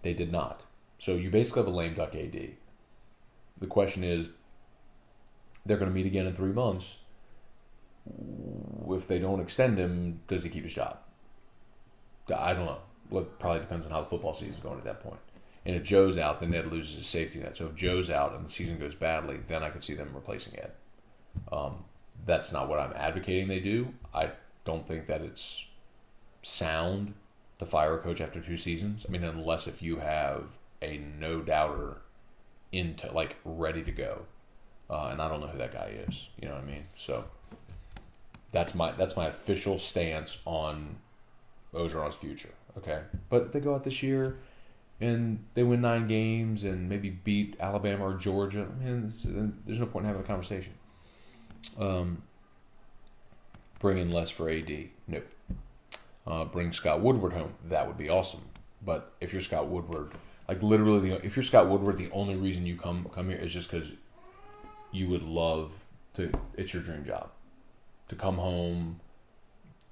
They did not. So you basically have a lame duck AD. The question is, they're going to meet again in 3 months. If they don't extend him, does he keep his job? I don't know. It probably depends on how the football season's going at that point. And if Joe's out, then Ed loses his safety net. So if Joe's out and the season goes badly, then I could see them replacing Ed. That's not what I'm advocating they do. I don't think that it's sound to fire a coach after 2 seasons. I mean, unless if you have a no-doubter ready to go. And I don't know who that guy is. You know what I mean? So that's my official stance on Ogeron's future. Okay? But if they go out this year and they win 9 games and maybe beat Alabama or Georgia, there's no point in having a conversation. Bring in less for AD. Nope. Bring Scott Woodward home. That would be awesome. But if you're Scott Woodward, if you're Scott Woodward, the only reason you come here is just because you would love to. It's your dream job to come home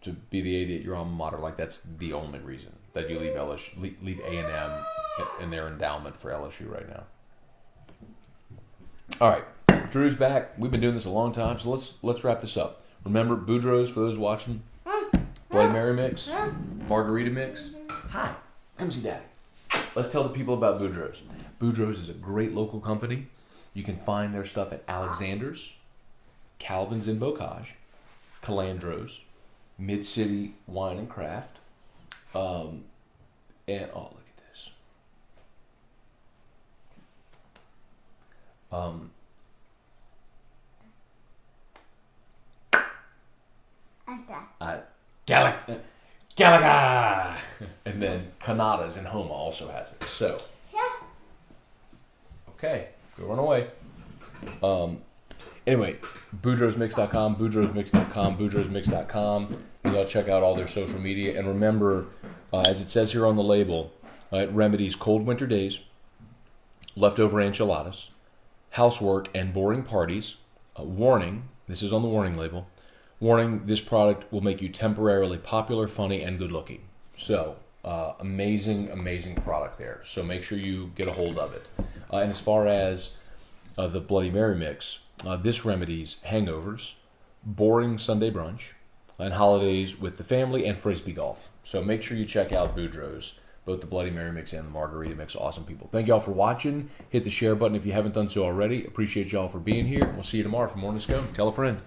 to be the AD at your alma mater. That's the only reason that you leave LSU, leave A&M in their endowment for LSU right now. All right, Drew's back. We've been doing this a long time, so let's wrap this up. Remember, Boudreaux's, for those watching, Bloody Mary mix, margarita mix. Hi, come see Daddy. let's tell the people about Boudreaux's. Boudreaux's is a great local company. You can find their stuff at Alexander's, Calvin's in Bocage, Calandro's, Mid-City Wine and Craft, and oh, look at this. Galaga! And then Canada's in Homa also has it. So, okay, go run away. Anyway, BoudreauxMix.com, BoudreauxMix.com, BoudreauxMix.com. You gotta check out all their social media. And remember, as it says here on the label, it remedies cold winter days, leftover enchiladas, housework, and boring parties. Warning, this is on the warning label. Warning, this product will make you temporarily popular, funny, and good looking. So, amazing, amazing product there. So make sure you get a hold of it. And as far as the Bloody Mary mix, this remedies hangovers, boring Sunday brunch, and holidays with the family and frisbee golf. So make sure you check out Boudreaux's, both the Bloody Mary mix and the Margarita mix. Awesome people. Thank y'all for watching. Hit the share button if you haven't done so already. Appreciate y'all for being here. We'll see you tomorrow for Morning Scone. Tell a friend.